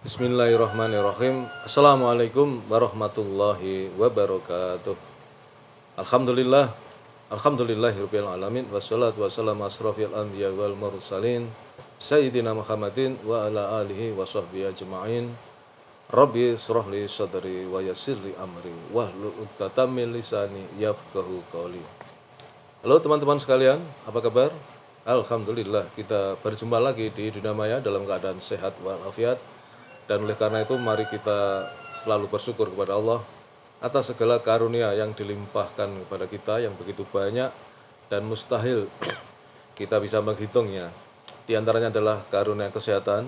Bismillahirrahmanirrahim. Assalamualaikum warahmatullahi wabarakatuh. Alhamdulillah, alhamdulillahirabbil alamin wassalatu wassalamu asrofil anbiya wal mursalin sayyidina Muhammadin wa ala alihi wa sahbihi ajma'in. Rabbi shrah li sadri wa yassir li amri wahlul 'uqdatam min lisani yafqahu qawli. Halo teman-teman sekalian, apa kabar? Alhamdulillah, kita berjumpa lagi di dunia maya dalam keadaan sehat walafiat. Dan oleh karena itu mari kita selalu bersyukur kepada Allah atas segala karunia yang dilimpahkan kepada kita yang begitu banyak dan mustahil kita bisa menghitungnya. Di antaranya adalah karunia kesehatan,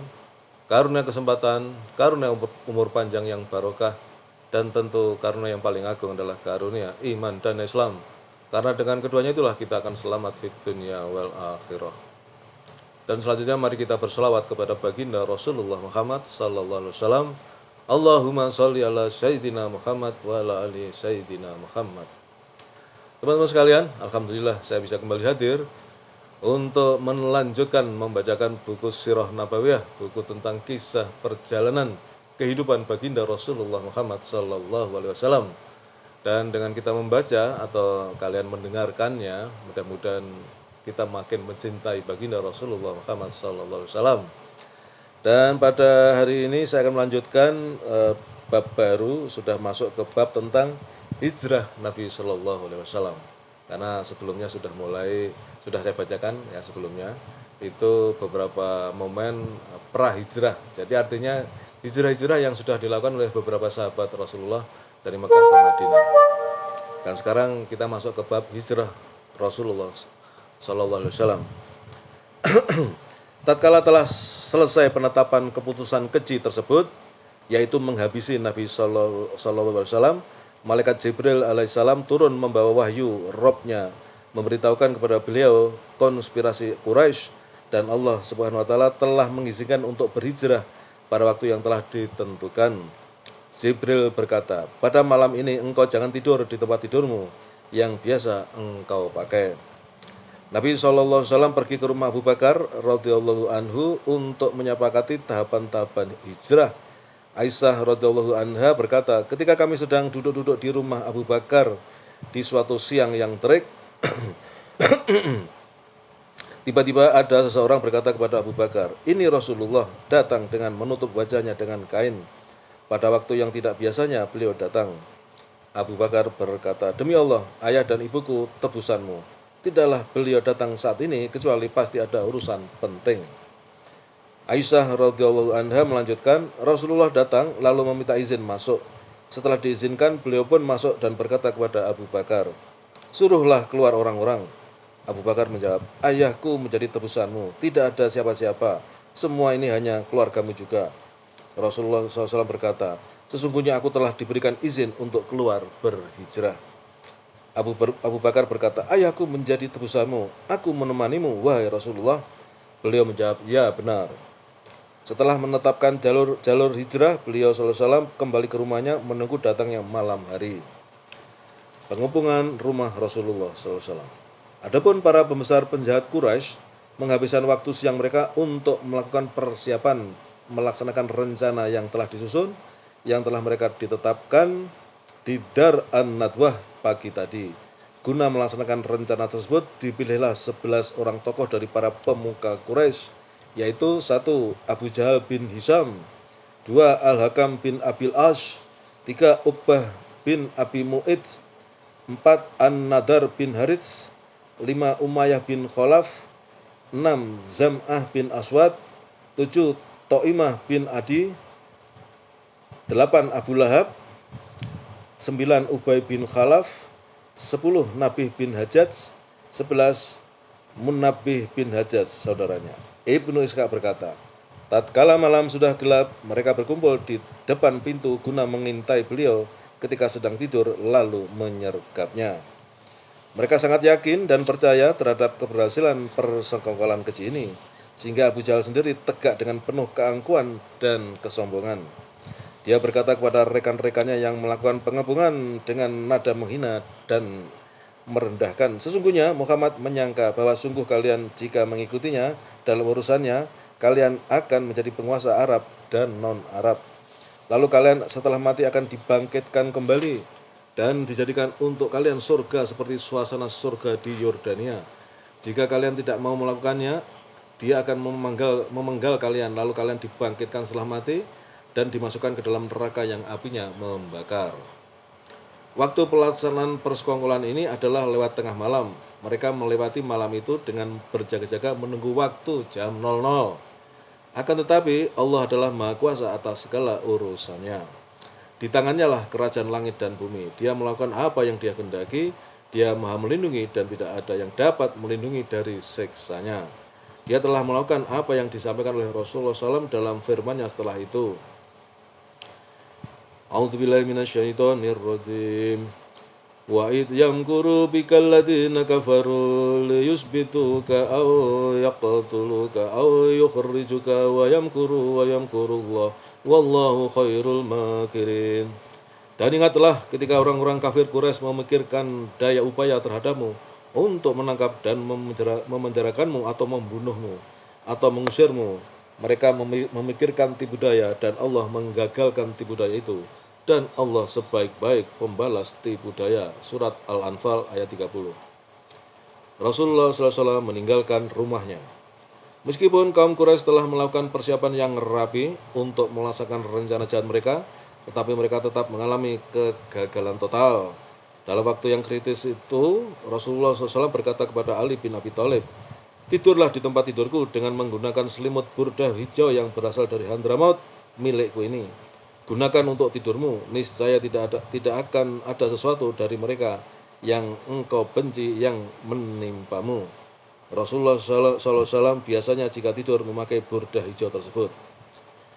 karunia kesempatan, karunia umur panjang yang barokah, dan tentu karunia yang paling agung adalah karunia iman dan Islam. Karena dengan keduanya itulah kita akan selamat fid dunya wal akhirah. Dan selanjutnya mari kita berselawat kepada baginda Rasulullah Muhammad sallallahu alaihi wasallam. Allahumma sholli ala sayyidina Muhammad wa ala ali sayyidina Muhammad. Teman-teman sekalian, alhamdulillah saya bisa kembali hadir untuk melanjutkan membacakan buku Sirah Nabawiyah, buku tentang kisah perjalanan kehidupan baginda Rasulullah Muhammad sallallahu alaihi wasallam. Dan dengan kita membaca atau kalian mendengarkannya, mudah-mudahan kita makin mencintai baginda Rasulullah Muhammad SAW. Dan pada hari ini saya akan melanjutkan bab baru, sudah masuk ke bab tentang hijrah Nabi Shallallahu Alaihi Wasallam. Karena sebelumnya sudah saya bacakan ya sebelumnya itu beberapa momen pra hijrah. Jadi artinya hijrah-hijrah yang sudah dilakukan oleh beberapa sahabat Rasulullah dari Mekah ke Madinah. Dan sekarang kita masuk ke bab hijrah Rasulullah Sallallahu Alaihi Wasallam. Tatkala telah selesai penetapan keputusan keji tersebut, yaitu menghabisi Nabi Sallallahu Alaihi Wasallam, malaikat Jibril alaihissalam turun membawa wahyu Robnya, memberitahukan kepada beliau konspirasi Quraisy dan Allah Subhanahu Wa Taala telah mengizinkan untuk berhijrah pada waktu yang telah ditentukan. Jibril berkata, pada malam ini engkau jangan tidur di tempat tidurmu yang biasa engkau pakai. Nabi SAW pergi ke rumah Abu Bakar radhiyallahu anhu untuk menyepakati tahapan-tahapan hijrah. Aisyah radhiyallahu anha berkata, ketika kami sedang duduk-duduk di rumah Abu Bakar di suatu siang yang terik, tiba-tiba ada seseorang berkata kepada Abu Bakar, ini Rasulullah datang dengan menutup wajahnya dengan kain. Pada waktu yang tidak biasanya beliau datang. Abu Bakar berkata, demi Allah, ayah dan ibuku tebusanmu. Tidaklah beliau datang saat ini kecuali pasti ada urusan penting. Aisyah radhiyallahu anha melanjutkan, Rasulullah datang lalu meminta izin masuk. Setelah diizinkan, beliau pun masuk dan berkata kepada Abu Bakar, suruhlah keluar orang-orang. Abu Bakar menjawab, ayahku menjadi tebusanmu, tidak ada siapa-siapa, semua ini hanya keluargamu juga. Rasulullah SAW berkata, sesungguhnya aku telah diberikan izin untuk keluar berhijrah. Abu Bakar berkata, ayahku menjadi tebusanmu, aku menemanimu, wahai Rasulullah. Beliau menjawab, ya benar. Setelah menetapkan jalur hijrah, beliau SAW kembali ke rumahnya menunggu datangnya malam hari. Pengepungan rumah Rasulullah SAW. Adapun para pembesar penjahat Quraisy menghabiskan waktu siang mereka untuk melakukan persiapan, melaksanakan rencana yang telah disusun, yang telah mereka ditetapkan di Dar an-Nadwah pagi tadi. Guna melaksanakan rencana tersebut, dipilihlah 11 orang tokoh dari para pemuka Quraisy, yaitu 1. Abu Jahal bin Hisham, 2. Al-Hakam bin Abil Ash, 3. Uqbah bin Abi Mu'id, 4. An-Nadar bin Harits, 5. Umayyah bin Khalaf, 6. Zam'ah bin Aswad, 7. Ta'imah bin Adi, 8. Abu Lahab, 9. Ubay bin Khalaf, 10. Nabih bin Hajjaj, 11. Munabbih bin Hajjaj saudaranya. Ibnu Ishaq berkata, tatkala malam sudah gelap, mereka berkumpul di depan pintu guna mengintai beliau ketika sedang tidur lalu menyergapnya. Mereka sangat yakin dan percaya terhadap keberhasilan persekongkolan keji ini, sehingga Abu Jahal sendiri tegak dengan penuh keangkuhan dan kesombongan. Dia berkata kepada rekan-rekannya yang melakukan pengepungan dengan nada menghina dan merendahkan, sesungguhnya Muhammad menyangka bahwa sungguh kalian jika mengikutinya dalam urusannya, kalian akan menjadi penguasa Arab dan non-Arab. Lalu kalian setelah mati akan dibangkitkan kembali dan dijadikan untuk kalian surga seperti suasana surga di Yordania. Jika kalian tidak mau melakukannya, dia akan memenggal kalian, lalu kalian dibangkitkan setelah mati dan dimasukkan ke dalam neraka yang apinya membakar. Waktu pelaksanaan persekongkolan ini adalah lewat tengah malam. Mereka melewati malam itu dengan berjaga-jaga menunggu waktu jam 00. Akan tetapi Allah adalah Maha Kuasa atas segala urusannya. Di tangannya lah kerajaan langit dan bumi. Dia melakukan apa yang dia kehendaki. Dia Maha melindungi dan tidak ada yang dapat melindungi dari siksanya. Dia telah melakukan apa yang disampaikan oleh Rasulullah SAW dalam firman-Nya setelah itu. A'udzubillahi minasyaitonirrajim. Wa id yamkuru bikal ladzina kafaru liyusbituka aw yaqtuluka aw yukhrijuka wa yamkurullah wallahu khairul makirin. Dan ingatlah ketika orang-orang kafir Quraisy memikirkan daya upaya terhadapmu untuk menangkap dan memenjarakanmu atau membunuhmu atau mengusirmu. Mereka memikirkan tipu daya dan Allah menggagalkan tipu daya itu. Dan Allah sebaik-baik pembalas tipu daya. Surat Al-Anfal ayat 30. Rasulullah SAW meninggalkan rumahnya. Meskipun kaum Quraisy telah melakukan persiapan yang rapi untuk melaksanakan rencana jahat mereka, tetapi mereka tetap mengalami kegagalan total. Dalam waktu yang kritis itu, Rasulullah SAW berkata kepada Ali bin Abi Thalib, "Tidurlah di tempat tidurku dengan menggunakan selimut burdah hijau yang berasal dari Hadramaut milikku ini. Gunakan untuk tidurmu, niscaya tidak akan ada sesuatu dari mereka yang engkau benci yang menimpamu." Rasulullah SAW biasanya jika tidur memakai burdah hijau tersebut.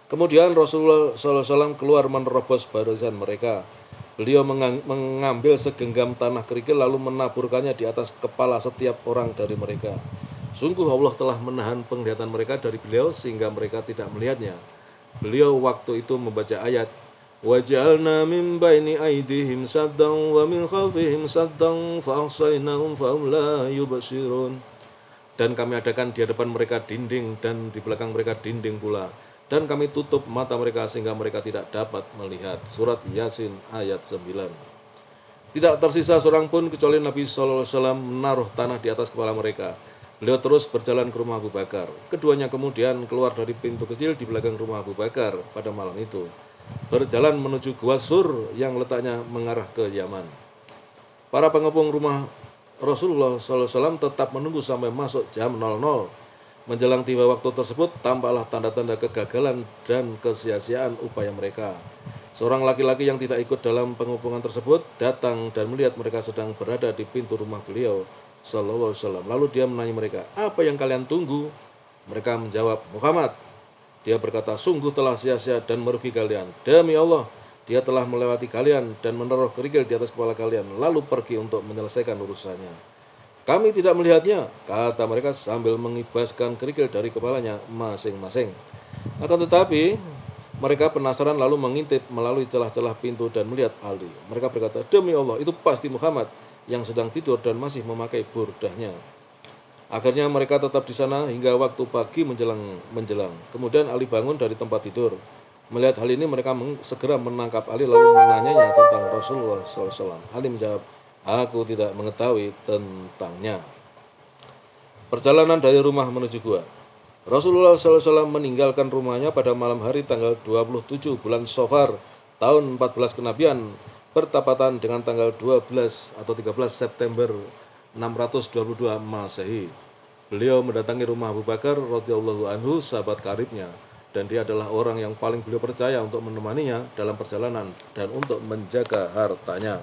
Kemudian Rasulullah SAW keluar menerobos barisan mereka. Beliau mengambil segenggam tanah kerikil lalu menaburkannya di atas kepala setiap orang dari mereka. Sungguh Allah telah menahan penglihatan mereka dari beliau sehingga mereka tidak melihatnya. Beliau waktu itu membaca ayat, "Waj'alna min baini aydihim saddan wa min khalfihim saddan fa'ahsaynahum fahum la yubsirun." Dan kami adakan di hadapan mereka dinding dan di belakang mereka dinding pula. Dan kami tutup mata mereka sehingga mereka tidak dapat melihat. Surat Yasin ayat 9. Tidak tersisa seorang pun kecuali Nabi SAW menaruh tanah di atas kepala mereka. Beliau terus berjalan ke rumah Abu Bakar. Keduanya kemudian keluar dari pintu kecil di belakang rumah Abu Bakar pada malam itu. Berjalan menuju Gua Sur yang letaknya mengarah ke Yaman. Para pengepung rumah Rasulullah SAW tetap menunggu sampai masuk jam 00. Menjelang tiba waktu tersebut, tampaklah tanda-tanda kegagalan dan kesia-siaan upaya mereka. Seorang laki-laki yang tidak ikut dalam pengepungan tersebut datang dan melihat mereka sedang berada di pintu rumah beliau Sallallahu Alaihi Wasallam. Lalu dia menanya mereka, "Apa yang kalian tunggu?" Mereka menjawab, "Muhammad." Dia berkata, "Sungguh telah sia-sia dan merugi kalian. Demi Allah, dia telah melewati kalian dan menaruh kerikil di atas kepala kalian, lalu pergi untuk menyelesaikan urusannya." "Kami tidak melihatnya," kata mereka sambil mengibaskan kerikil dari kepalanya masing-masing. Akan tetapi, mereka penasaran lalu mengintip melalui celah-celah pintu dan melihat Ali. Mereka berkata, "Demi Allah, itu pasti Muhammad yang sedang tidur dan masih memakai burdahnya." Akhirnya mereka tetap di sana hingga waktu pagi menjelang. Kemudian Ali bangun dari tempat tidur. Melihat hal ini mereka segera menangkap Ali lalu menanyanya tentang Rasulullah SAW. Ali menjawab, "Aku tidak mengetahui tentangnya." Perjalanan dari rumah menuju gua. Rasulullah SAW meninggalkan rumahnya pada malam hari tanggal 27 bulan Safar tahun 14 kenabian bertepatan dengan tanggal 12 atau 13 September 622 Masehi. Beliau mendatangi rumah Abu Bakar radhiyallahu anhu, sahabat karibnya, dan dia adalah orang yang paling beliau percaya untuk menemaninya dalam perjalanan dan untuk menjaga hartanya.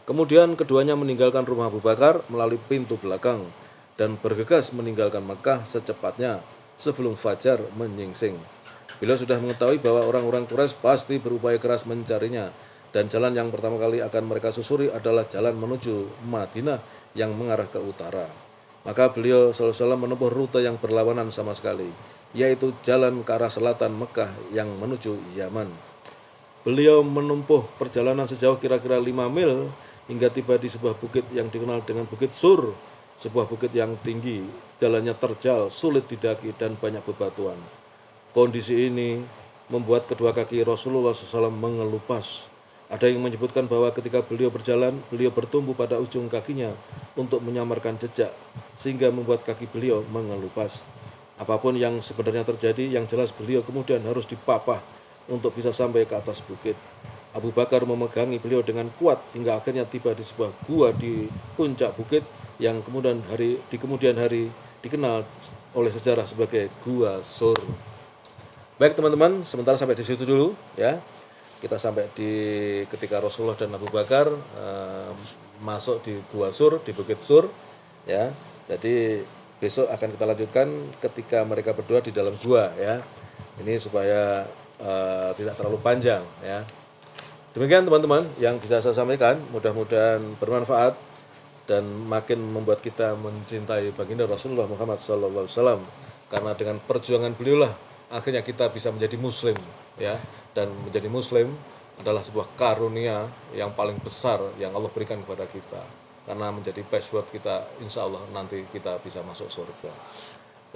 Kemudian keduanya meninggalkan rumah Abu Bakar melalui pintu belakang dan bergegas meninggalkan Mekah secepatnya sebelum fajar menyingsing. Beliau sudah mengetahui bahwa orang-orang Quraisy pasti berupaya keras mencarinya, dan jalan yang pertama kali akan mereka susuri adalah jalan menuju Madinah yang mengarah ke utara. Maka beliau SAW menempuh rute yang berlawanan sama sekali, yaitu jalan ke arah selatan Mekah yang menuju Yaman. Beliau menempuh perjalanan sejauh kira-kira 5 mil hingga tiba di sebuah bukit yang dikenal dengan Bukit Sur. sebuah bukit yang tinggi, jalannya terjal, sulit didaki dan banyak bebatuan. Kondisi ini membuat kedua kaki Rasulullah SAW mengelupas. Ada yang menyebutkan bahwa ketika beliau berjalan, beliau bertumbuh pada ujung kakinya untuk menyamarkan jejak, sehingga membuat kaki beliau mengelupas. Apapun yang sebenarnya terjadi, yang jelas beliau kemudian harus dipapah untuk bisa sampai ke atas bukit. Abu Bakar memegangi beliau dengan kuat hingga akhirnya tiba di sebuah gua di puncak bukit yang di kemudian hari dikenal oleh sejarah sebagai Gua Sur. Baik teman-teman, sementara sampai di situ dulu ya. Kita sampai di ketika Rasulullah dan Abu Bakar masuk di Gua Sur, di Bukit Sur ya. Jadi besok akan kita lanjutkan ketika mereka berdua di dalam gua ya. Ini supaya tidak terlalu panjang ya. Demikian teman-teman yang bisa saya sampaikan, mudah-mudahan bermanfaat dan makin membuat kita mencintai baginda Rasulullah Muhammad SAW. Karena dengan perjuangan beliau lah akhirnya kita bisa menjadi muslim ya, dan menjadi muslim adalah sebuah karunia yang paling besar yang Allah berikan kepada kita. Karena menjadi password kita, insya Allah nanti kita bisa masuk surga.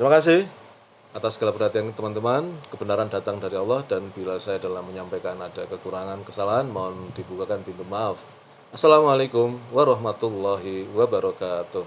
Terima kasih atas segala perhatian teman-teman. Kebenaran datang dari Allah, dan bila saya dalam menyampaikan ada kekurangan, kesalahan, mohon dibukakan pintu maaf. Assalamualaikum warahmatullahi wabarakatuh.